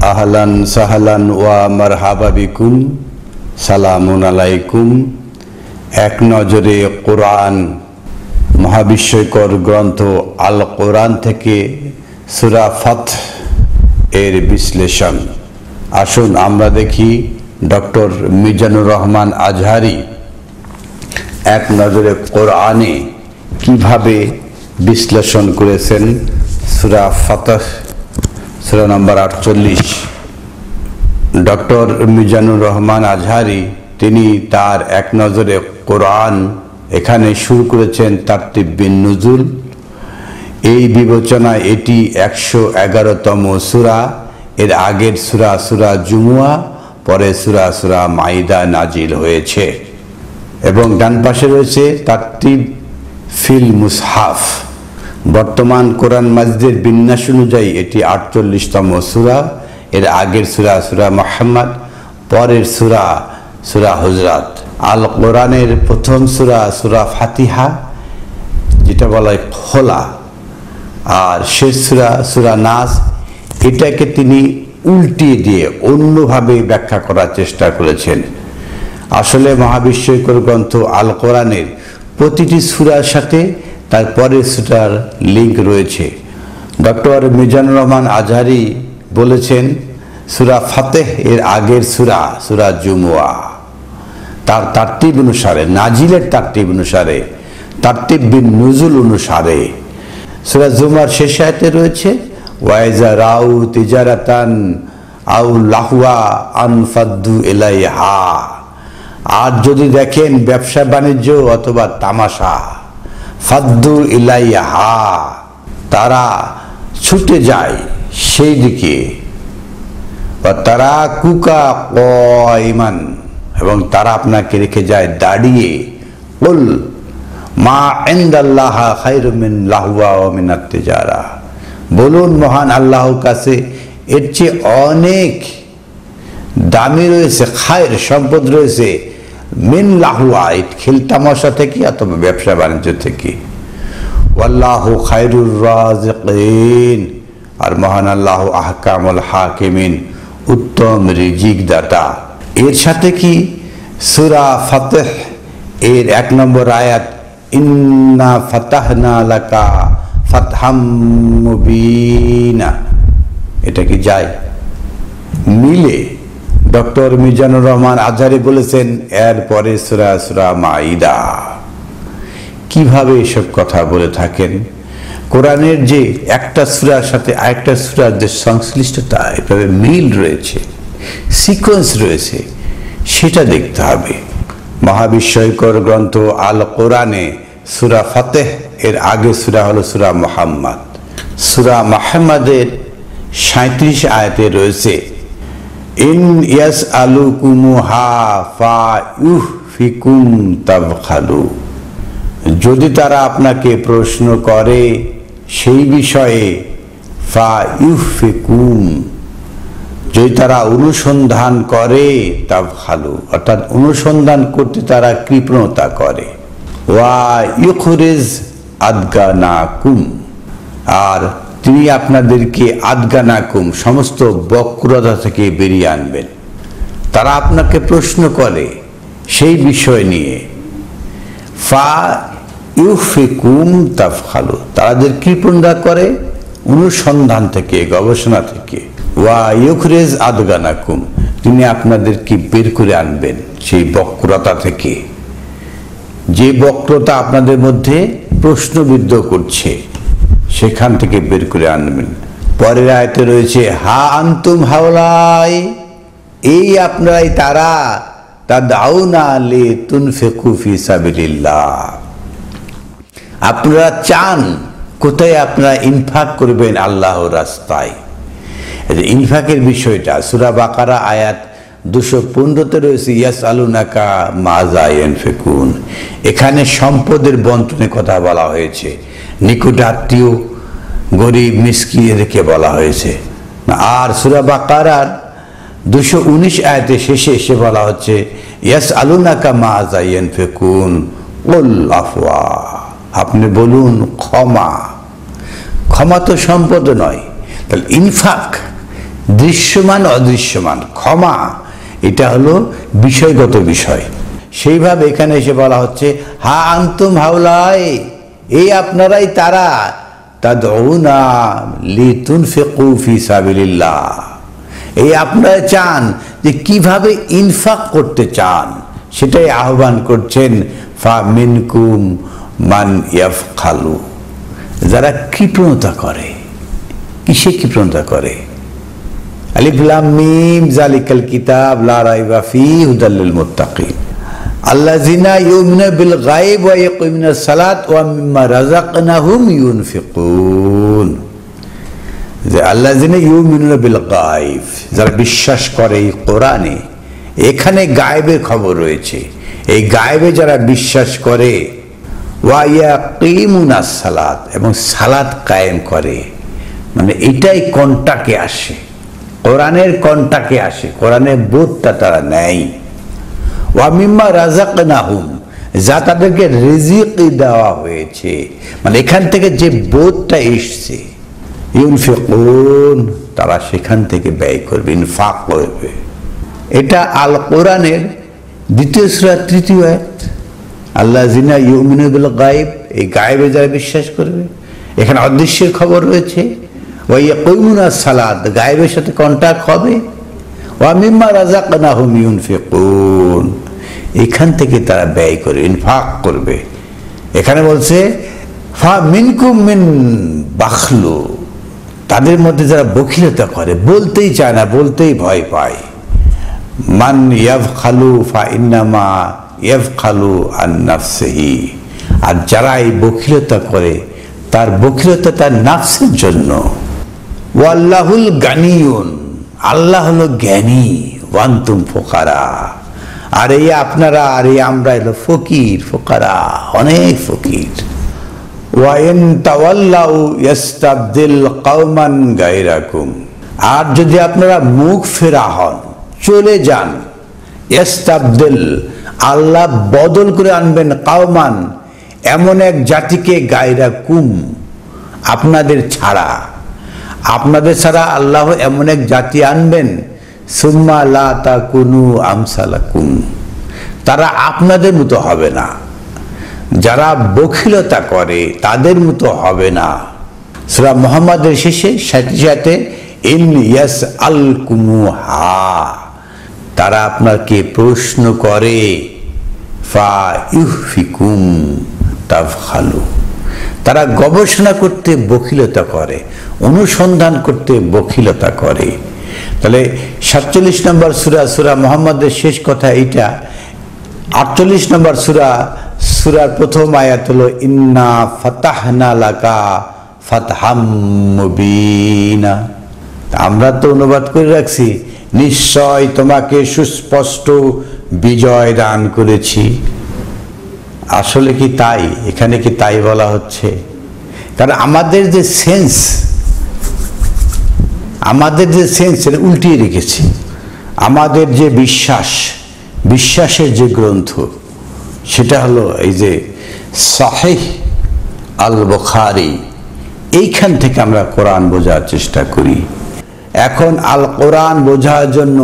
আহলান সাহলান ওয়া মারহাবা বিকুম, সালামুন আলাইকুম। এক নজরে কোরআন, মহাবিস্ময়কর গ্রন্থ আল কোরআন থেকে সূরা ফাতহ এর বিশ্লেষণ। আসুন আমরা দেখি ডক্টর মিজানুর রহমান আজহারি এক নজরে কোরআনে কিভাবে বিশ্লেষণ করেছেন সূরা ফাতহ, সূরা নম্বর 48। ডক্টর মিজানুর রহমান আজহারি তিনি তার এক নজরে কোরআন এখানে শুরু করেছেন তারতিব বিন নুজুল। এই বিবেচনায় এটি 111তম সূরা। এর আগের সূরা সূরা জুমুয়া, পরে সূরা মাইদা নাজিল হয়েছে। এবং ডান পাশে রয়েছে তারতিব ফিল মুসহাফ। বর্তমান কোরআন মাজিদের বিন্যাস অনুযায়ী এটি 48তম সূরা। এর আগের সূরা মুহাম্মদ, পরের সূরা হুজরাত। আল কোরআনের প্রথম সূরা ফাতিহা, যেটা বলা হয় খোলা, আর শেষ সূরা নাস। এটাকে তিনি উল্টিয়ে দিয়ে অন্যভাবে ব্যাখ্যা করার চেষ্টা করেছেন। আসলে মহাবিস্ময়কর গ্রন্থ আল কোরআনের প্রতিটি সূরার সাথে তার পরের সূরার লিঙ্ক রয়েছে। ডক্টর মিজানুর রহমান আজহারি বলেছেন সূরা ফাতহ এর আগের সূরা জুমুয়া, তার তারতিব অনুসারে, নাজিলের তারতিব অনুসারে, তারতিব বিন নুজুল অনুসারে। সূরা জুমুয়ার শেষ আয়াতে রয়েছে ওয়াইজা রাউ তিজারাতান আউ লাহওয়া আনফাদ্দু ইলাইহা। আর যদি দেখেন ব্যবসা বাণিজ্য অথবা তামাশা, ফাদ্দু ইলাইহা, তারা ছুটে যায় সেই দিকে। তারা কুকা কয়মান, এবং তারা আপনাকে রেখে যায় দাঁড়িয়ে। কুল মা ইনদাল্লাহ খায়রুম মিন লাহওয়া ওয়া মিনাত তিজারা। বলুন মহান আল্লাহর কাছে এর চেয়ে অনেক দামি রয়েছে, খায়ের সম্পদ রয়েছে, মিন লাহওয়া, খেল তামাশা থেকে অথবা ব্যবসা বাণিজ্য থেকে। ওয়াল্লাহু খায়রুর রাজিকিন, আর মহান আল্লাহ আহকামুল হাকিমিন, উত্তম রিজিক দাতা। এর সাথে কি সূরা ফাতহ এর 1 নম্বর আয়াত ইন্না ফাতাহনা লাকা ফাতহাম মুবিনা, এটা কি যায়? মিলে? ডক্টর মিজানুর রহমান আজহারি বলেছেন এরপরে সূরা মাইদা। কিভাবে এসব কথা বলে থাকেন? কোরআনের যে একটা সূরার সাথে আরেকটা সূরার যে সংশ্লিষ্টতা, এভাবে মিল রয়েছে, সিকোয়েন্স রয়েছে, সেটা দেখতে হবে। মহাবিস্ময়কর গ্রন্থ আল কোরআনে সূরা ফাতহ এর আগে সূরা হলো সূরা মুহাম্মদ। সূরা মুহাম্মদের 37 আয়াতে রয়েছে ইন ইয়াসআলুকুমুহা ফায়ুহফিকুম তাবখালু। যদি তারা আপনাকে প্রশ্ন করে সেই বিষয়ে, ফায়ুহফিকুম, যদি তারা অনুসন্ধান করে, তাবখালু, অর্থাৎ অনুসন্ধান করতে তারা কৃপণতা করে। ওয়া ইউখরিজ আদগানাকুম, আর তিনি আপনাদেরকে আদগানাকুম, সমস্ত বক্রতা থেকে বেরিয়ে আনবেন। তারা আপনাকে প্রশ্ন করে সেই বিষয় নিয়ে, ফায়ুহফিকুম তাবখালু, তাদের কৃপণতা করে অনুসন্ধান থেকে, গবেষণা থেকে। ওয়া ইউখরিজ আদগানাকুম, তিনি আপনাদেরকে বের করে আনবেন সেই বক্রতা থেকে, যে বক্রতা আপনাদের মধ্যে প্রশ্নবিদ্ধ করছে, সেখান থেকে বের করে আনবেন। পরের আয়াতে রয়েছে হা আনতুম হাওলাই, এই আপনারাই তারা, তাদাউনা লিতুনফিকু ফি সাবিলিল্লাহ, আপনারা চান কোথায় আপনারা ইনফাক করবেন আল্লাহর রাস্তায়। ইনফাকের বিষয়টা সূরা বাকারা আয়াত 215-তে রয়েছে ইয়াসআলুনাকা মাজা ইয়ানফিকুন। এখানে সম্পদের বন্টনের কথা বলা হয়েছে, নিকট আত্মীয়, গরিব, মিসকিন, এদেরকে বলা হয়েছে। আর সূরা বাকারার 219 আয়াতে শেষে এসে বলা হচ্ছে ইয়াসআলুনাকা মাজা ইয়ানফিকুন কুল আফওয়া, আপনি বলুন ক্ষমা। ক্ষমা তো সম্পদ নয়, তাহলে ইনফাক দৃশ্যমান অদৃশ্যমান। ক্ষমা এটা হলো বিষয়গত বিষয়। সেইভাবে এখানে এসে বলা হচ্ছে হা আনতুম হাউলাই, এই আপনারাই তারা, তাদউনা লিতুনফিকু ফি সাবিলিল্লাহ, এই আপনারা চান যে কিভাবে ইনফাক করতে চান, সেটাই আহ্বান করছেন। ফা মিনকুম মান ইয়াফখালু, যারা কৃপণতা করে। কিসে কৃপণতা করে? আলিফ লাম মিম যালিকাল কিতাব লা রাইবা ফীহি হুদাল লিল মুত্তাকিন আল্লাযিনা ইউমিনুনা বিল গায়ব ওয়া ইয়াকুমুনাস সালাত ওয়া মিম্মা রাযাকনাহুম ইউনফিকুন। যে আল্লাযিনা ইউমিনুনা বিল গায়ব, যারা বিশ্বাস করে এই কোরআনে, এখানে গায়েবের খবর রয়েছে। এই গায়েবে যারা বিশ্বাস করে, ওয়া ইয়াকিমুনাস সালাত, এবং সালাত কায়েম করে, মানে এটাই কন্টাকে আসে, কোরআনের কন্টাকে আসে, কোরআনের বোধটা তারা নেয়। ওয়া মিম্মা রাযাকনাহুম, যা তাদেরকে রিজিক দেওয়া হয়েছে, মানে এখান থেকে যে বোধটা এসছে, ইউনফিকুন, তারা সেখান থেকে ব্যয় করবে, ইনফাক করবে। এটা আল কোরআনের 2 সূরা 3 আয়াত। আল্লাযিনা ইউমিনুনা বিল গায়ব, এই গায়েবে যারা বিশ্বাস করবে, এখানে অদৃশ্যের খবর রয়েছে। ওয়া ইয়াকুমুনাস সালাত, গায়েবের সাথে কন্টাক্ট হবে। ওয়া মিম্মা রাযাকনাহুম ইউনফিকুন, এখান থেকে তারা ব্যয় করবে, ইনফাক করবে। এখানে বলছে ফা মিনকুম মিন বাখলু, তাদের মধ্যে যারা বখিলতা করে, বলতেই চায় না, বলতেই ভয় পায়। মান ইয়াফখালু ফা ইন্নামা ইয়াফখালু আন নাফসিহি, আর যারা এই বখিলতা করে, তার বখিলতা তার নাফসের জন্য। ওয়াল্লাহুল গানিয়ুন, আল্লাহ হলো জ্ঞানী। ওয়ান্তুম ফুকারা, আর এই আপনারা, আর এই আমরা হলো ফকির, ফুকারা, অনেক ফকির। ওয়া ইন তাওয়াল্লাউ ইস্তাবদিল কওমান গায়রাকুম, আর যদি আপনারা মুখ ফেরা হন, চলে যান, ইস্তাবদিল, আল্লাহ বদল করে আনবেন, কওমান, এমন এক জাতিকে, গায়রাকুম, আপনাদের ছাড়া, আপনাদের ছাড়া আল্লাহ এমন এক জাতি আনবেন, সুম্মা লা তাকুনু আমসালাকুম, তারা আপনাদের মতো হবে না, যারা বখিলতা করে তাদের মতো হবে না। সূরা মুহাম্মাদের শেষে সাথে ইন ইয়াসআলকুমুহা, তারা আপনাকে প্রশ্ন করে, ফা ইউফিকুম তাফখালু, তারা গবেষণা করতে বখিলতা করে, অনুসন্ধান করতে বখিলতা করে। তাহলে 47 নম্বর সূরা, সূরা মুহাম্মাদের শেষ কথা এইটা। 48 নম্বর সূরার প্রথম আয়াত হলো ইন্না ফাতাহনা লাকা ফাতহাম মুবিনা। আমরা তো অনুবাদ করে রাখছি, নিশ্চয় তোমাকে সুস্পষ্ট বিজয় দান করেছি। আসলে কি তাই? এখানে কি তাই বলা হচ্ছে? কারণ আমাদের যে সেন্স এটা উল্টিয়ে রেখেছি। আমাদের যে বিশ্বাসের যে গ্রন্থ, সেটা হলো এই যে সাহিহ আল বুখারী, এইখান থেকে আমরা কোরআন বোঝার চেষ্টা করি। এখন আল কোরআন বোঝার জন্য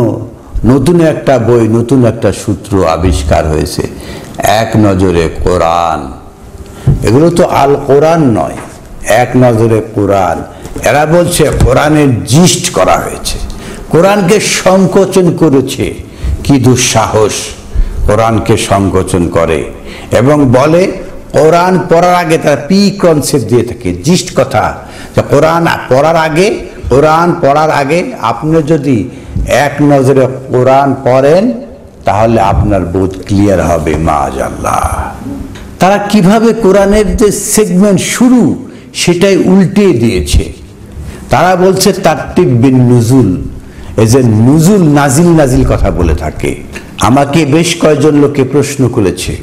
নতুন একটা বই, নতুন একটা সূত্র আবিষ্কার হয়েছে, এক নজরে কোরআন। এগুলো তো আল কোরআন নয়, এক নজরে কোরআন। এরা বলছে কোরআনের জিস্ট করা হয়েছে, কোরআনকে সংকোচন করেছে। কি দুঃসাহস! কোরআনকে সংকোচন করে এবং বলে কোরআন পড়ার আগে তারা পি কনসেপ্ট দিয়ে থাকে, জিস্ট কথা। কোরআন পড়ার আগে আপনি যদি এক নজরে কোরআন পড়েন, তাহলে আপনার বোধ ক্লিয়ার হবে। মাশাআল্লাহ, তারা কিভাবে কোরআনের যে সেগমেন্ট শুরু, সেটাই উল্টে দিয়েছে। তারা বলছে তারতিব বিন নুজুল, এই যে নুজুল, নাজিল কথা বলে থাকে। আমাকে বেশ কয়েকজন লোকে প্রশ্ন করেছে,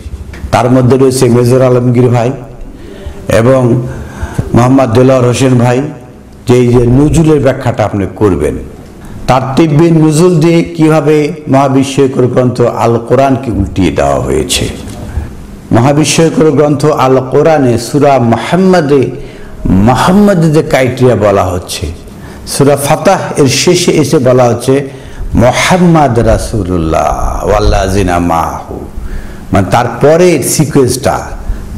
তার মধ্যে রয়েছে মেজর আলমগীর ভাই এবং মোহাম্মদ দেলোয়ার হোসেন ভাই, যে এই যে নুজুলের ব্যাখ্যাটা আপনি করবেন। তারতিব বিন নুজুল দিয়ে কিভাবে মহাবিস্ময়কর গ্রন্থ আল কোরআনকে উল্টিয়ে দেওয়া হয়েছে। মহাবিস্ময়কর গ্রন্থ আল কোরআনে সূরা মুহাম্মাদে যে ক্রাইটেরিয়া বলা হচ্ছে, সূরা ফাতাহ এর শেষে এসে বলা হচ্ছে মুহাম্মদ রাসূলুল্লাহ ওয়াল্লাযিনা মাহু, মানে তারপরে সিকোয়েন্সটা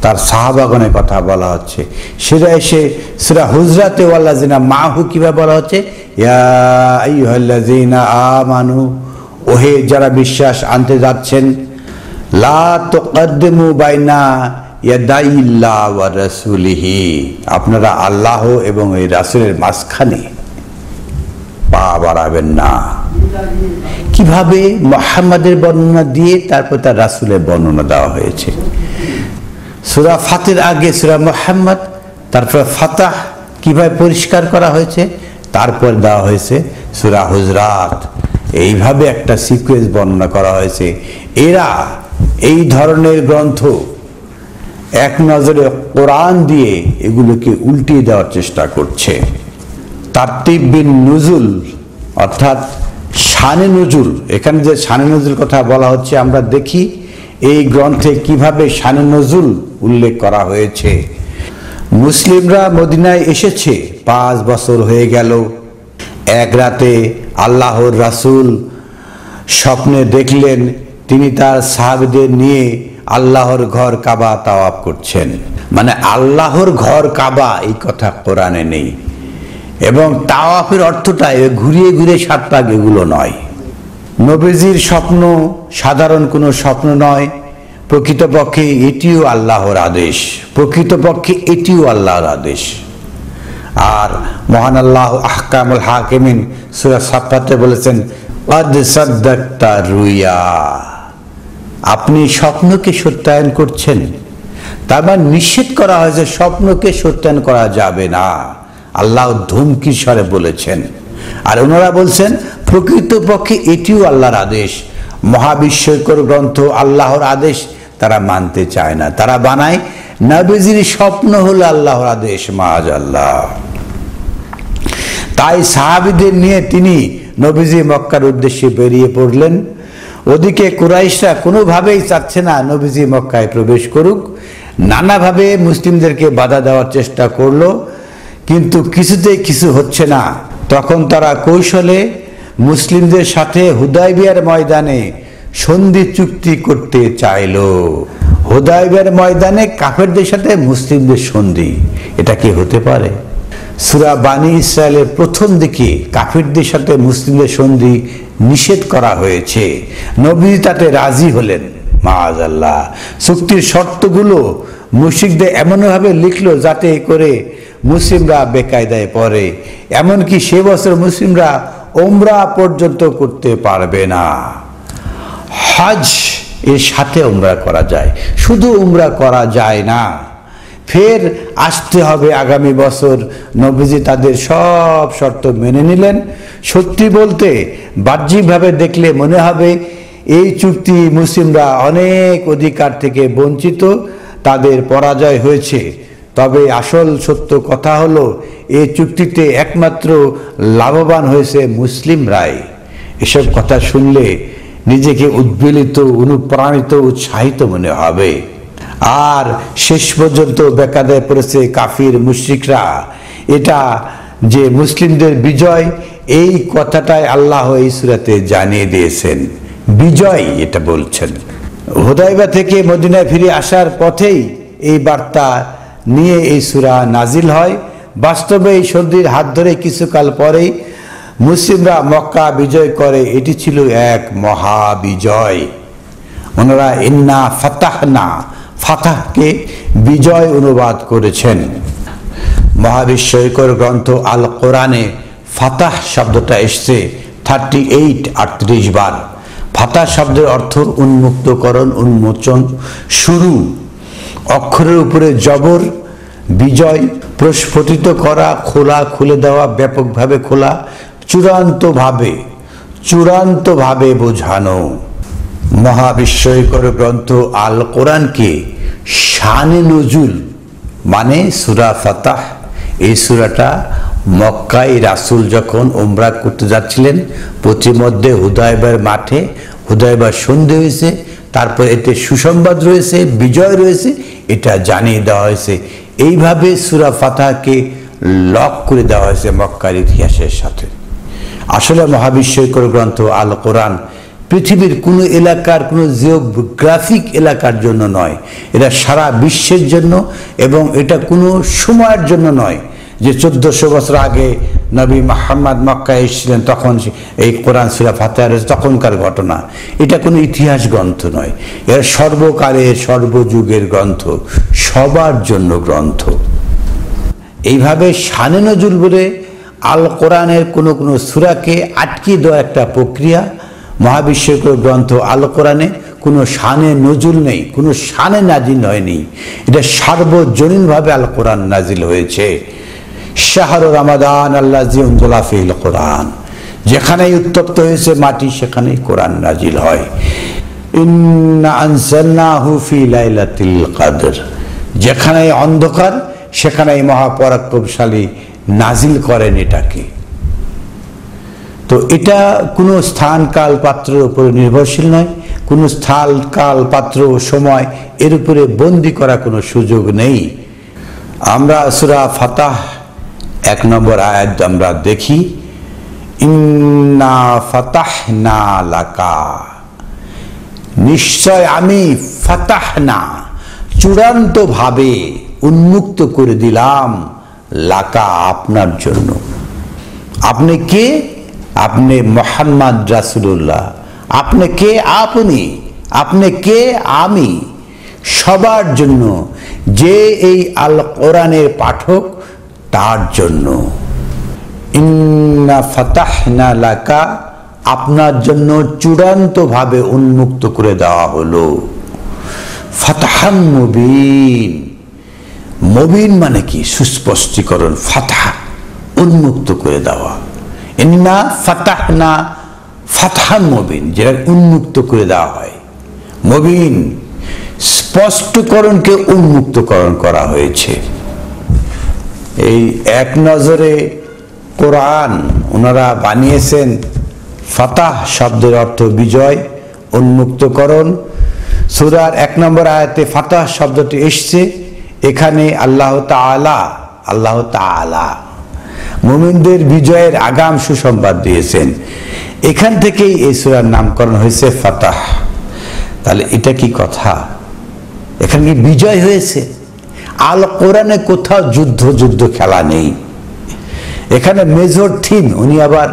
তার সাহাবাগণের কথা বলা হচ্ছে। সেটা এসে সূরা হুজরাতে ওয়াল্লাযিনা মাহু কিভাবে বলা হচ্ছে, ইয়া আইয়ুহাল্লাযিনা আমানু, ওহে যারা বিশ্বাস আনতে যাচ্ছেন, লা তুকদ্দিমু বাইনা ইয়াদাইল্লাহ ওয়া রাসূলিহি, আপনারা আল্লাহ এবং এই রাসূলের মাঝখানে পা বাড়াবেন না। কিভাবে? মুহাম্মাদের বর্ণনা দিয়ে তারপর তার রাসূলের বর্ণনা দেওয়া হয়েছে। সূরা ফাতির আগে সূরা মুহাম্মদ, তারপর ফাতাহ কিভাবে পরিষ্কার করা হয়েছে, তারপর দেওয়া হয়েছে সূরা হুজরাত। এইভাবে একটা সিকোয়েন্স বর্ণনা করা হয়েছে। এরা এই ধরনের গ্রন্থ এক নজরে কোরআন দিয়ে এগুলোকে উল্টিয়ে দেওয়ার চেষ্টা করছে। তারতিব বিন নুজুল অর্থাৎ শানে নজুল, এখানে যে শানে নজুল কথা বলা হচ্ছে আমরা দেখি এই গ্রন্থে কিভাবে শানে নজুল উল্লেখ করা হয়েছে। মুসলিমরা মদিনায় এসেছে 5 বছর হয়ে গেল। এক রাতে আল্লাহর রাসূল স্বপ্নে দেখলেন তিনি তার সাহাবীদের নিয়ে আল্লাহর ঘর কাবা তাওয়াফ করছেন। মানে আল্লাহর ঘর কাবা এই কথা কোরআনে নেই, এবং তাওয়াফের অর্থটা ঘুরিয়ে ঘুরিয়ে 7 পাক এগুলো নয়। নবীজির স্বপ্ন সাধারণ কোনো স্বপ্ন নয়, প্রকৃতপক্ষে এটিও আল্লাহর আদেশ, প্রকৃতপক্ষে এটিও আল্লাহর আদেশ। আর মহান আল্লাহ আহকামুল হাকিমিন সূরা সাফফাতে বলেছেন, ক্বাদ সাদ্দাকতা রুইয়া, আপনি স্বপ্নকে সত্যায়ন করছেন। তার মানে নিষেধ করা হয়েছে স্বপ্নকে সত্যায়ন করা যাবে না, আল্লাহ ধমকি স্বরে বলেছেন। আর ওনারা বলছেন প্রকৃতপক্ষে এটিও আল্লাহর আদেশ। মহাবিস্ময়কর গ্রন্থ আল্লাহর আদেশ তারা মানতে চায় না, তারা বানায় নবীজির স্বপ্ন হলো আল্লাহর আদেশ, মাআযাল্লাহ। তাই সাহাবীদের নিয়ে তিনি নবীজি মক্কার উদ্দেশ্যে বেরিয়ে পড়লেন। ওদিকে কুরাইশরা কোনোভাবেই চাচ্ছে না নবীজি মক্কায় প্রবেশ করুক, নানাভাবে মুসলিমদেরকে বাধা দেওয়ার চেষ্টা করলো, কিন্তু কিছুতেই কিছু হচ্ছে না। তখন তারা কৌশলে মুসলিমদের সাথে হুদায়বিয়ার ময়দানে সন্ধি চুক্তি করতে চাইল। হুদায়বিয়ার ময়দানে কাফেরদের সাথে মুসলিমদের সন্ধি, এটা কি হতে পারে? সূরা বানী ইসরায়েলের প্রথম দিকে কাফেরদের সাথে মুসলিমদের সন্ধি নিষেধ করা হয়েছে। নবী তাতে রাজি হলেন, মাআযাল্লাহ। চুক্তির শর্তগুলো মুশরিকদের এমনভাবে লিখলো যাতে করে মুসলিমরা বেকায়দায় পড়ে। এমনকি সে বছর মুসলিমরা উমরা পর্যন্ত করতে পারবে না। হজ এর সাথে উমরা করা যায়, শুধু উমরা করা যায় না, ফের আসতে হবে আগামী বছর। নবীজি তাদের সব শর্ত মেনে নিলেন। সত্যি বলতে বাহ্যিকভাবে দেখলে মনে হবে এই চুক্তি মুসলিমরা অনেক অধিকার থেকে বঞ্চিত, তাদের পরাজয় হয়েছে। তবে আসল সত্য কথা হলো এই চুক্তিতে একমাত্র লাভবান হয়েছে মুসলিমরাই। এসব কথা শুনলে নিজেকে উদ্বেলিত, অনুপ্রাণিত, উৎসাহিত মনে হবে। আর শেষ পর্যন্ত বেকায়দায় পড়েছে কাফির মুশরিকরা। এটা যে মুসলিমদের বিজয়, এই কথাটাই আল্লাহ এই সূরাতে জানিয়ে দিয়েছেন। বিজয় এটা বলছেন। হুদায়বিয়া থেকে মদিনায় ফিরে আসার পথেই এই বার্তা নিয়ে এই সূরা নাজিল হয়। বাস্তবে এই সন্ধির হাত ধরে কিছুকাল পরেই মুসলিমরা মক্কা বিজয় করে। এটি ছিল এক মহাবিজয়। ওনারা ইন্না ফাতাহনা, ফাতাহকে বিজয় অনুবাদ করেছেন। মহাবিস্ময়কর গ্রন্থ আল কোরআনে ফাতাহ শব্দটা এসছে 38 বার। ফাতাহ শব্দের অর্থ উন্মুক্তকরণ, উন্মোচন, শুরু। অক্ষরের উপরে জবর, বিজয়, প্রস্ফুটিত করা, খোলা, খুলে দেওয়া, ব্যাপকভাবে খোলা, চূড়ান্তভাবে বোঝানো। মহাবিস্ময়কর গ্রন্থ আল কোরআনকে শানে নজুল মানে সূরা ফাতাহ। এই সূরাটা মক্কায় রাসূল যখন উমরা করতে যাচ্ছিলেন, পথিমধ্যে হুদায়বিয়ার মাঠে হুদায়বিয়ার সন্ধি হয়েছে, তারপর এতে সুসংবাদ রয়েছে, বিজয় রয়েছে, এটা জানিয়ে দেওয়া হয়েছে। এইভাবে সূরা ফাতাহকে লক করে দেওয়া হয়েছে মক্কার ইতিহাসের সাথে। আসলে মহাবিস্ময়কর গ্রন্থ আল কোরআন পৃথিবীর কোনো এলাকার, কোনো জিওগ্রাফিক এলাকার জন্য নয়, এটা সারা বিশ্বের জন্য, এবং এটা কোনো সময়ের জন্য নয় যে 1400 বছর আগে নবী মুহাম্মদ মক্কায় এসেছিলেন তখন এই কোরআন সূরা ফাতিহা তখনকার ঘটনা। এটা কোনো ইতিহাস গ্রন্থ নয়, এর সর্বকালের সর্বযুগের গ্রন্থ, সবার জন্য গ্রন্থ। এইভাবে শানে নজুল বলে আল কোরআনের কোনো কোনো সূরাকে আটকে দেওয়া একটা প্রক্রিয়া। মহাবিস্ময়কর গ্রন্থ আল কোরআনে কোনো শানে নজুল নেই, কোনো শানে নাজিল হয়নি, এটা সার্বজনীনভাবে আল কোরআন নাজিল হয়েছে। শাহরু রমাদান আল্লাযী উনজিলা ফীহিল কোরআন, যেখানেই উত্তপ্ত হয়েছে মাটি সেখানেই কোরআন নাজিল হয়। ইন্না আনজালনাহু ফী লাইলাতিল কদর, যেখানেই অন্ধকার সেখানেই মহাপরাক্রমশালী নাজিল করেন এটাকে। তো এটা কোনো স্থান কাল পাত্রের উপরে নির্ভরশীল নয়, কোনো স্থান কাল পাত্র সময় এর উপরে বন্দি করা কোনো সুযোগ নেই। আমরা সূরা ফাতিহা 1 নম্বর আয়াত আমরা দেখি, ইন্না ফাতাহনা লাকা, নিশ্চয় আমি ফাতাহনা চূড়ান্তভাবে উন্মুক্ত করে দিলাম, লাকা আপনার জন্য। আপনি কে? আপনি মুহাম্মদ রাসূলুল্লাহ। আপনি কে? আপনি কে? আমি। সবার জন্য, যে এই আল কোরআনের পাঠক তার জন্য। ইন্না ফাতাহনা লাকা, আপনার জন্য চূড়ান্তভাবে উন্মুক্ত করে দেওয়া হলো। ফাতহাম মুবিন, মুবিন মানে কি? সুস্পষ্টীকরণ। ফাতহা উন্মুক্ত করে দেওয়া। ইন্না ফাতাহনা ফাতহাম মুবিন, যেটা উন্মুক্ত করে দেওয়া হয়। মুবিন স্পষ্টকরণকে উন্মুক্তকরণ করা হয়েছে। এই এক নজরে কোরআন ওনারা বানিয়েছেন। ফাতাহ শব্দের অর্থ বিজয়, উন্মুক্তকরণ। সূরার 1 নম্বর আয়াতে ফাতাহ শব্দটি এসছে। এখানে আল্লাহ তাআলা মুমিনদের বিজয়ের আগাম সুসংবাদ দিয়েছেন। এখান থেকেই এই সূরার নামকরণ হয়েছে ফাতাহ। তাহলে এটা কি কথা? এখানে কি বিজয় হয়েছে? আল কোরআনে কোথাও যুদ্ধ খেলা নেই। এখানে মেজর থিম, উনি আবার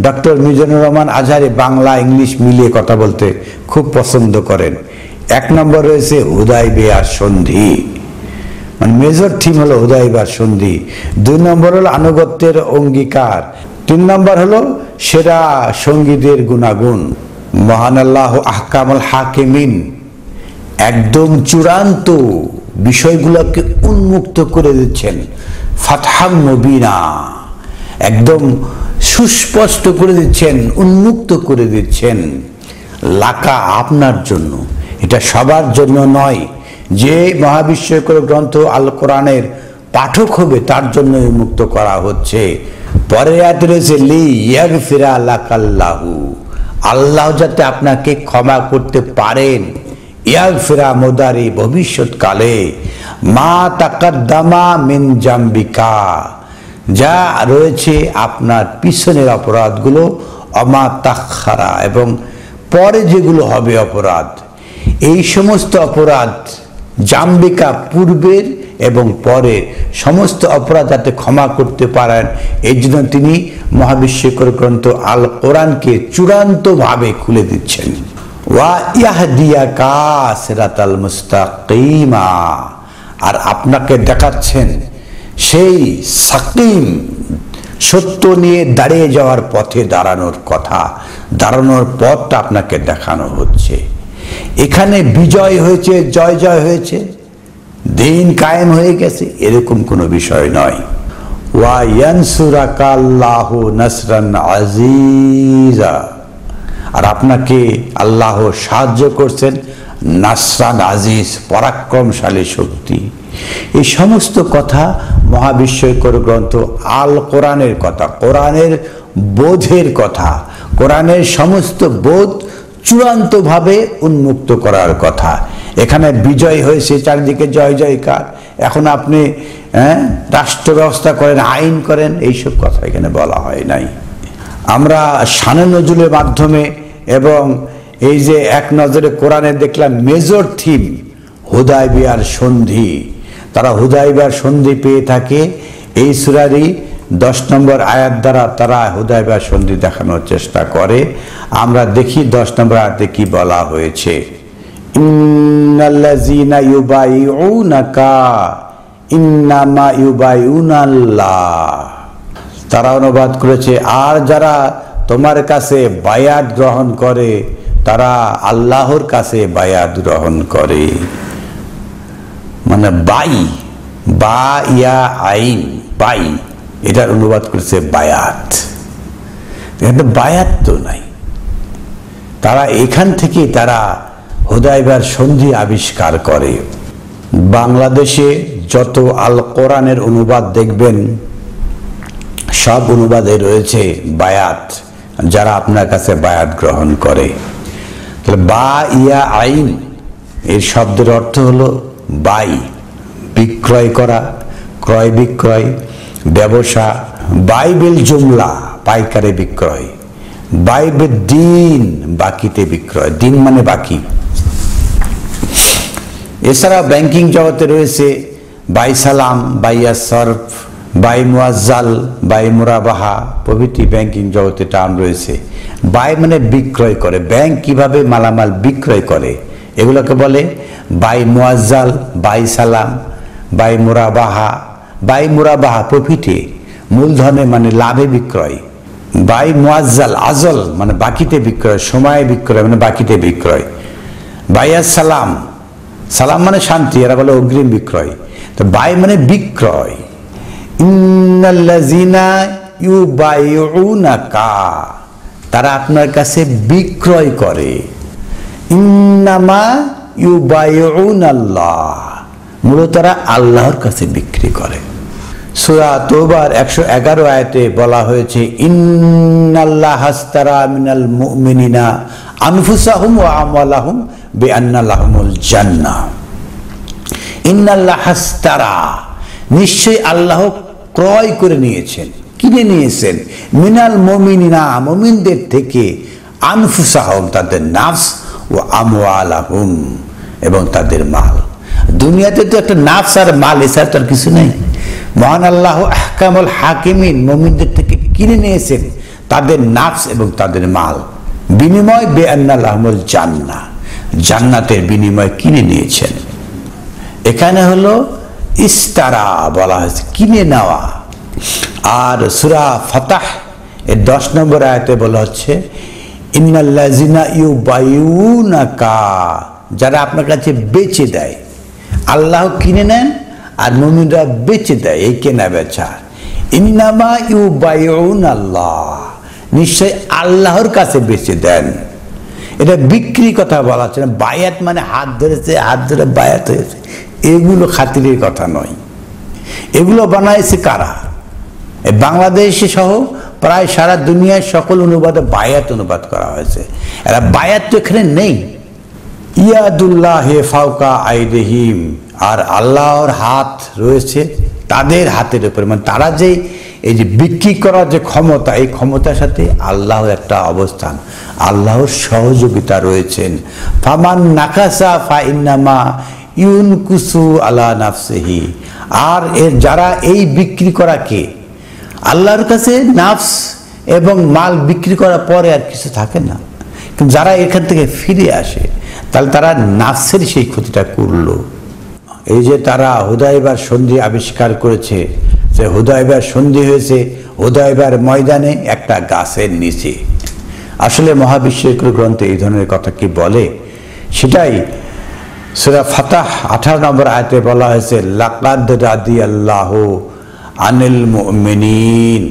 ডক্টর মিজানুর রহমান আজহারি বাংলা ইংলিশ মিলিয়ে কথা বলতে খুব পছন্দ করেন। 1 নম্বর রয়েছে হুদায়বিয়ার সন্ধি, মানে মেজর থিম হলো হুদায়বিয়ার সন্ধি। 2 নম্বর হলো আনুগত্যের অঙ্গীকার। 3 নম্বর হলো সেরা সঙ্গীদের গুণাগুণ। মহান আল্লাহ আহকামুল হাকিমিন, একদম চূড়ান্ত বিষয়গুলোকে উন্মুক্ত করে দিচ্ছেন। ফাতহাম মুবিনা, একদম সুস্পষ্ট করে দিচ্ছেন, উন্মুক্ত করে দিচ্ছেন। লাকা আপনার জন্য, এটা সবার জন্য নয়। যে মহাবিস্ময়কর গ্রন্থ আল কোরআনের পাঠক হবে তার জন্য উন্মুক্ত করা হচ্ছে। পরে আয়াতে রয়েছে লি ইয়াগফিরা লাকাল্লাহু, আল্লাহ যাতে আপনাকে ক্ষমা করতে পারেন। ইয়াগফিরা মুদারি ভবিষ্যৎকালে, মা তাকাদ্দামা মিন জাম্বিকা, যা রয়েছে আপনার পিছনের অপরাধগুলো, অমা তাখারা, এবং পরে যেগুলো হবে অপরাধ। এই সমস্ত অপরাধ জাম্বিকা, পূর্বের এবং পরে সমস্ত অপরাধ যাতে ক্ষমা করতে পারেন, এই জন্য তিনি মহাবিস্ময়কর গ্রন্থ আল কোরআনকে চূড়ান্তভাবে খুলে দিচ্ছেন। ওয়া ইয়াহদিয়াকা সিরাতাল মুস্তাকিমা, আর আপনাকে দেখাচ্ছেন সেই সাকিম, সত্য নিয়ে দাঁড়িয়ে যাওয়ার পথে দাঁড়ানোর কথা, দাঁড়ানোর পথটা আপনাকে দেখানো হচ্ছে। এখানে বিজয় হয়েছে, জয় হয়েছে, দিন কায়েম হয়ে গেছে, এরকম কোনো বিষয় নয়। ওয়া ইয়ানসুরাকাল্লাহু নাসরান আজিজা, আর আপনাকে আল্লাহ সাহায্য করছেন নাসরান আজিজ, পরাক্রমশালী শক্তি। এই সমস্ত কথা মহাবিস্ময়কর গ্রন্থ আল কোরআনের কথা, কোরআনের বোধের কথা, কোরআনের সমস্ত বোধ চূড়ান্তভাবে উন্মুক্ত করার কথা। এখানে বিজয় হয়েছে, চারিদিকে জয় জয়কার, এখন আপনি রাষ্ট্র ব্যবস্থা করেন, আইন করেন, এইসব কথা এখানে বলা হয় নাই। আমরা শানে নজরুলের মাধ্যমে এবং এই যে এক নজরে কোরআনে দেখলাম মেজর থিম হুদায়বিয়ার সন্ধি। তারা হুদায়বিয়ার সন্ধি পেয়ে থাকে এই সূরারই 10 নম্বর আয়াত দ্বারা তারা হুদায়বিয়ার সন্ধি দেখানোর চেষ্টা করে। আমরা দেখি 10 নম্বর আয়াতে কি বলা হয়েছে। ইন্নাল্লাযীনা ইউবাইউনাকা ইন্নামা ইউবাইউনাল্লাহ। তারা অনুবাদ করেছে, আর যারা তোমার কাছে বায়াত গ্রহণ করে তারা আল্লাহর কাছে বায়াত গ্রহণ করে। মানে বা ইয়া আইন বাই, এটার অনুবাদ করেছে বায়াত। কিন্তু বায়াত তো নাই। তারা এখান থেকে তারা হুদায়বিয়ার সন্ধি আবিষ্কার করে। বাংলাদেশে যত আল কোরআনের অনুবাদ দেখবেন সব অনুবাদে রয়েছে বায়াত, যারা আপনার কাছে বায়াত গ্রহণ করে। তাহলে বা ইয়া আইন এর শব্দের অর্থ হলো বাই, বিক্রয় করা, ক্রয় বিক্রয়, ব্যবসা। বাইবেল জুমলা, পাইকারে বিক্রয়। বাইবেল দিন, বাকিতে বিক্রয়। দিন মানে বাকি। এছাড়া ব্যাংকিং জগতে রয়েছে বাই সালাম, বাইয়া সরফ, বাই মুয়াজ্জাল, বাই মুরাবাহা প্রভৃতি ব্যাংকিং জগতে টার্ম রয়েছে। বাই মানে বিক্রয় করে, ব্যাংক কিভাবে মালামাল বিক্রয় করে এগুলোকে বলে বাই মুয়াজ্জাল, বাই সালাম, বাই মুরাবাহা প্রফিটে, মূলধনে মানে লাভে বিক্রয়। বাই মুয়াজ্জাল আজল মানে বাকিতে বিক্রয়, সময়ে বিক্রয় মানে বাকিতে বিক্রয়। বাইয়া সালাম, সালাম মানে শান্তি, এরা বলে অগ্রিম বিক্রয়। তো বাই মানে বিক্রয়। ইন্নাল্লাযীনা ইউবাইউনাকা, তারা আপনার কাছে বিক্রয় করে। ইন্নামা ইউবাইউনাল্লাহ, মূলত তারা আল্লাহর কাছে বিক্রি করে। সূরা তাওবার 111 আয়াতে বলা হয়েছে, ইন্নাল্লাহা আশতারা মিনাল মুমিনিনা আনফুসাহুম ওয়া আমওয়ালাহুম বিআন্না লাহুমুল জান্নাহ। ইন্নাল্লাহা আশতারা, নিশ্চয়ই আল্লাহ ক্রয় করে নিয়েছেন, কিনে নিয়েছেন, মিনাল মুমিনিনা, মুমিনদের থেকে, আনফুসাহুম তাদের নাফস, ও আমওয়ালাহুম এবং তাদের মাল। দুনিয়াতে তো একটা নাফস আর মাল, এছাড়া তো আর কিছু নেই। মহান আল্লাহ আহকামুল হাকিমিন, মুমিনদের থেকে কিনে নিয়েছেন তাদের নাফস এবং তাদের মাল। বিনিময় বিআন্না লাহুমুল জান্নাহ, জান্নাতের বিনিময় কিনে নিয়েছেন। এখানে হলো ইস্তারা বলা হয়েছে, কিনে নেওয়া। আর সূরা ফাতাহ এর 10 নম্বর আয়াতে বলা হচ্ছে, ইন্নাল্লাযীনা ইউবাইউনাকা, যারা আপনার কাছে বেচে দেয়। আল্লাহ কিনে নেন আর মুমিনরা বেচে দেয়, এই কেনা বেচা। ইন্নামা ইউবাইউনাল্লাহ, নিশ্চয় আল্লাহর কাছে বেচে দেন। এটা বিক্রি কথা বলা হচ্ছে না। বায়াত মানে হাত ধরেছে, হাত ধরে বায়াত হয়েছে, এগুলো খাতিরের কথা নয়। এগুলো বানাইছে কারা? বাংলাদেশে সহ প্রায় সারা দুনিয়ায় সকল অনুবাদে বায়াত অনুবাদ করা হয়েছে। এরা বায়াত তো এখানে নেই। ইয়াদুল্লাহি ফাওকা আইদিহিম, আর আল্লাহর হাত রয়েছে তাদের হাতের উপরে। মানে তারা যে এই যে বিক্রি করার যে ক্ষমতা, এই ক্ষমতার সাথে আল্লাহর একটা অবস্থান, আল্লাহর সহযোগিতা রয়েছেন। ফামান নাকাসা ফা ইন্নামা ইউনকুসু আলা নাফসিহি, আর এর যারা এই বিক্রি করাকে আল্লাহর কাছে নাফস এবং মাল বিক্রি করার পরে আর কিছু থাকে না, কিন্তু যারা এখান থেকে ফিরে আসে তাহলে তারা নাফসের সেই ক্ষতিটা করলো। এই যে তারা হুদায়বিয়ার সন্ধি আবিষ্কার করেছে, যে হুদায়বিয়ার সন্ধি হয়েছে হুদায়বিয়ার ময়দানে একটা গাছের নিচে। আসলে মহাবিশ্বের গ্রন্থে এই ধরনের কথা কি বলে? সেটাই সূরা ফাতাহ 18 নম্বর আয়াতে বলা হয়েছে, লাকাদ রাদিয়াল্লাহু আনিল মুমিনিন,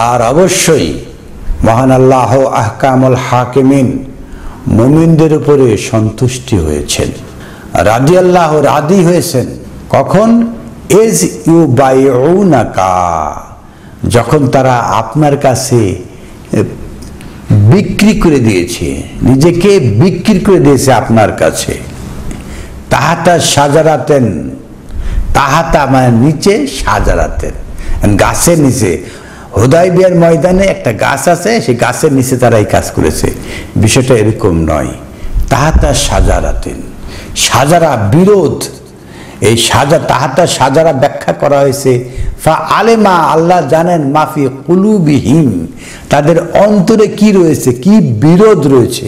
আর অবশ্যই মহান আল্লাহ আহকামুল হাকিমিন, মুমিনদের উপরে সন্তুষ্টি হয়েছেন। রাদিয়াল্লাহু, রাদি হয়েছেন কখন? ইজ ইউবাইউনাকা, যখন তারা আপনার কাছে বিক্রি করে দিয়েছে, নিজেকে বিক্রি করে দিয়েছে আপনার কাছে। তাহাতা সাজারাতেন, তাহাতা মানে নিচে, সাজারাতেন গাছের নিচে। হুদাইবিয়ার ময়দানে একটা গাছ আছে, সেই গাছের নিচে তারা এই কাজ করেছে। বিষয়টা এরকম নয়। তাহাতা সাজারাতেন, সাজারা বিরোধ। এই তাহাতা সাজারা ব্যাখ্যা করা হয়েছে ফা আলেমা, আল্লাহ জানেন, মাফি কুলুবিহিম, তাদের অন্তরে কি রয়েছে, কি বিরোধ রয়েছে,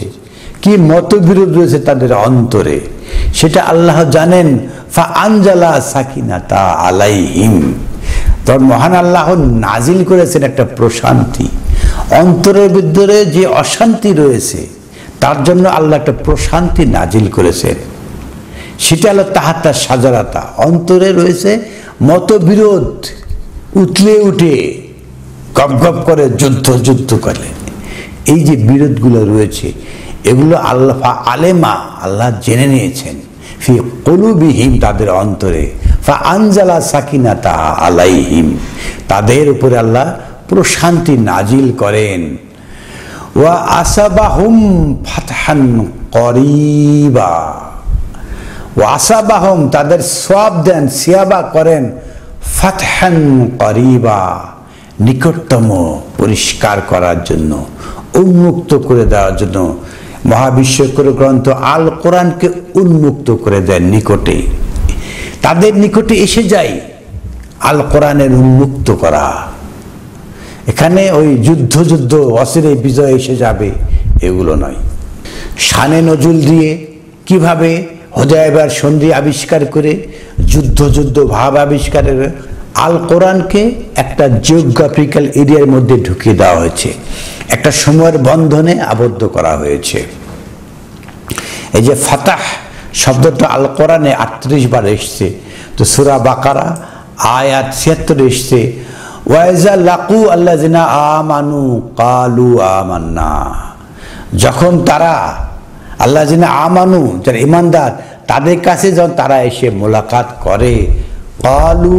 কি মতবিরোধ রয়েছে তাদের অন্তরে, সেটা আল্লাহ জানেন। ফা আনজালা সাকিনাতা আলাইহিম, তখন মহান আল্লাহ নাজিল করেছেন একটা প্রশান্তি। অন্তরের ভিতরে যে অশান্তি রয়েছে তার জন্য আল্লাহ একটা প্রশান্তি নাজিল করেছেন। সেটা হলো তাহাতা সাজারাতা, অন্তরে রয়েছে মতবিরোধ, উতলে উঠে গপ গপ করে, যুদ্ধ করে। এই যে বিরোধগুলো রয়েছে এগুলো আল্লাহ আলেমা, আল্লাহ জেনে নিয়েছেন। ফি কুলুবিহিম, তাদের অন্তরে। ফা আনজালা সাকিনাতা আলাইহিম, তাদের উপরে আল্লাহ প্রশান্তি নাজিল করেন। ওয়া আসাবাহুম ফাতহান করিবা, ওয়া আসাবাহুম, তাদের সওয়াব দেন, সিয়াবা করেন, ফাতহান করিবা, নিকটতম, পরিষ্কার করার জন্য, উন্মুক্ত করে দেওয়ার জন্য। মহাবিশ্বকর গ্রন্থ আল কোরআনকে উন্মুক্ত করে দেন নিকটে, তাদের নিকটে এসে যায় আল কোরআনের উন্মুক্ত করা। এখানে ওই যুদ্ধ অচিরে বিজয় এসে যাবে এগুলো নয়। শানে নজুল দিয়ে কিভাবে হুদায়বিয়ার সন্ধি আবিষ্কার করে যুদ্ধ ভাব আবিষ্কারের আল কোরআনকে একটা জিওগ্রাফিক্যাল এরিয়ার মধ্যে ঢুকিয়ে দেওয়া হয়েছে, একটা সময়ের বন্ধনে আবদ্ধ করা হয়েছে। এই যে ফাতাহ শব্দটা আল কোরআনে 38 বার এসছে। তো সূরা বাকারা আয়াত 76 এসছে, ওয়াইজা লাকু আল্লাযিনা আমানু ক্বালু আমান্না, যখন তারা আল্লাযিনা আমানু, যারা ঈমানদার, তাদের কাছে যখন তারা এসে মোলাকাত করে, ক্বালু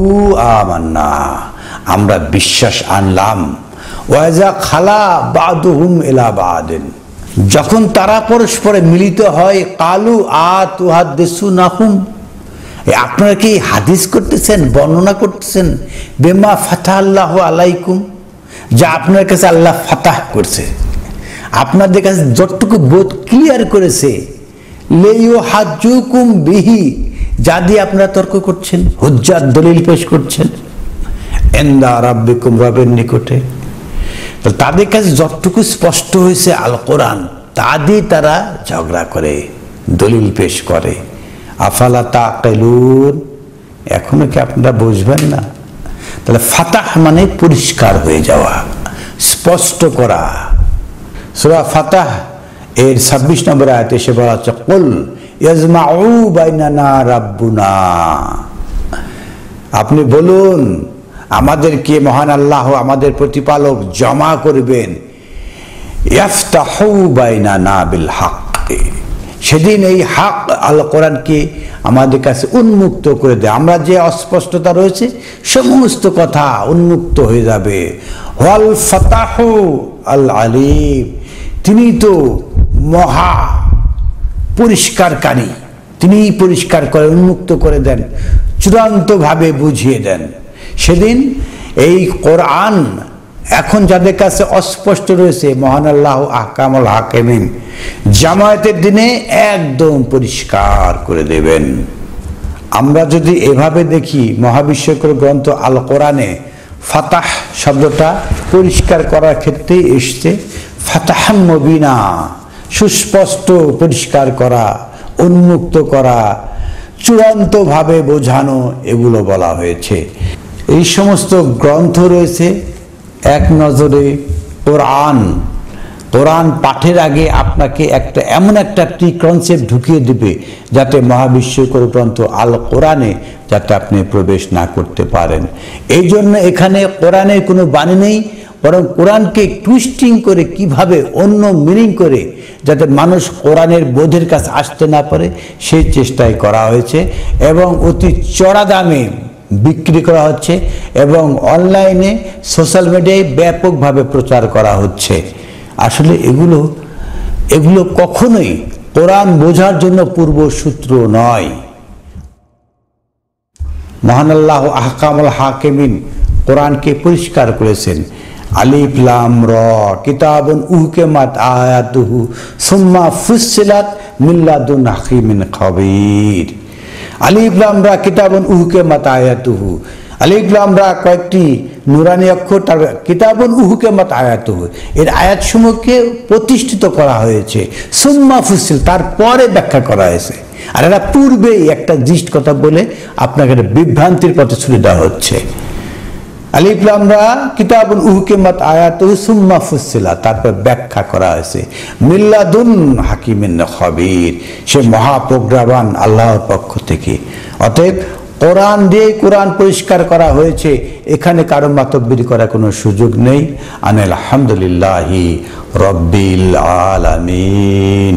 আমান্না, আমরা বিশ্বাস আনলাম। ওয়াইজা খালা বাদুহুম ইলা বাদিন, যখন তারা পরস্পরে মিলিত হয়, কালু আতুহাদ্দিসুনাহুম, আপনারা কি হাদিস করতেছেন, বর্ণনা করতেছেন, বেমা ফাতাহ আল্লাহু আলাইকুম, যা আপনার কাছে আল্লাহ ফাতাহ করছে, আপনাদের কাছে যতটুকু বোধ ক্লিয়ার করেছে, লেইউ হাজ্জুকুম বিহি, যা দিয়ে আপনারা তর্ক করছেন, হুজ্জাত দলিল পেশ করছেন, ইনদা রাব্বিকুম, রবের নিকটে। তো তাদের কাছে যতটুকু স্পষ্ট হয়েছে আল কোরআন, তা দিয়ে তারা ঝগড়া করে, দলিল পেশ করে। আফালা তাকিলুন, এখনো কি আপনারা বুঝবেন না? তাহলে ফাতাহ মানে পরিষ্কার হয়ে যাওয়া, স্পষ্ট করা। সূরা ফাতাহ এর 26 নম্বর আয়াতে এসে বলা হচ্ছে, কুল ইয়াজমাউ বাইনানা রাব্বুনা, আপনি বলুন আমাদেরকে মহান আল্লাহ, আমাদের প্রতিপালক জমা করবেন, ইয়াফতাহু বাইনানা বিল হক, সেদিন এই হক আল কোরআনকে আমাদের কাছে উন্মুক্ত করে দেয়। আমরা যে অস্পষ্টতা রয়েছে সমস্ত কথা উন্মুক্ত হয়ে যাবে। ওয়াল ফাতাহু আল আলিম, তিনি তো মহা পরিষ্কারকারী, তিনি পরিষ্কার করে উন্মুক্ত করে দেন, চূড়ান্তভাবে বুঝিয়ে দেন। সেদিন এই কোরআন এখন যাদের কাছে অস্পষ্ট রয়েছে, মহান আল্লাহ আহকামুল হাকিমিন জামায়াতের দিনে একদম পরিষ্কার করে দেবেন। আমরা যদি এভাবে দেখি, মহাবিশ্বকর গ্রন্থ আল কোরআনে ফাতাহ শব্দটা পরিষ্কার করার ক্ষেত্রে এসছে, ফাতাহান মুবিনা, সুস্পষ্ট পরিষ্কার করা, উন্মুক্ত করা, চূড়ান্তভাবে বোঝানো, এগুলো বলা হয়েছে। এই সমস্ত গ্রন্থ রয়েছে এক নজরে কোরআন। কোরআন পাঠের আগে আপনাকে এমন একটা প্রি কনসেপ্ট ঢুকিয়ে দিবে যাতে মহাবিশ্বকর গ্রন্থ আল কোরআনে যাতে আপনি প্রবেশ না করতে পারেন। এই জন্য এখানে কোরআনের কোনো বাণী নেই, বরং কোরআনকে টুইস্টিং করে কিভাবে অন্য মিনিং করে যাতে মানুষ কোরআনের বোধের কাছে আসতে না পারে সেই চেষ্টাই করা হয়েছে, এবং অতি চড়া দামে বিক্রি করা হচ্ছে এবং অনলাইনে সোশ্যাল মিডিয়ায় ব্যাপকভাবে প্রচার করা হচ্ছে। আসলে এগুলো কখনোই কোরআন বোঝার জন্য পূর্বসূত্র নয়। মহান আল্লাহ আহকামুল হাকিমিন কোরআনকে পরিষ্কার করেছেন, আলিফ লাম র কিতাবুন উহকিমাত আয়াতুহু সুম্মা ফুসসিলাত মিন লাদুন হাকিমিন খাবীর। আলিফ লাম রা কিতাবুন উহকিমাত আয়াতুহু, আলিফ লাম রা কয়েকটি নুরানি অক্ষর, তার কিতাবুন উহকিমাত আয়াতুহু, এর আয়াতসমূহকে প্রতিষ্ঠিত করা হয়েছে, সুম্মা ফুসসিল তারপরে ব্যাখ্যা করা হয়েছে। আর এরা পূর্বেই একটা দৃষ্ট কথা বলে আপনাকে বিভ্রান্তির পথে ছুড়ে দেওয়া হচ্ছে। আলিফ লাম রা কিতাবুন উহকিমাত আয়াতুহু সুম্মা ফুসসিলাত, তারপর ব্যাখ্যা করা হয়েছে মিন লাদুন হাকিমিন খাবীর, সে মহাপ্রজ্ঞাবান আল্লাহর পক্ষ থেকে। অতএব কোরআন দিয়ে কোরআন পরিষ্কার করা হয়েছে, এখানে কারো মাতব্বরি করার কোনো সুযোগ নেই। আলহামদুলিল্লাহি রাব্বিল আলামিন।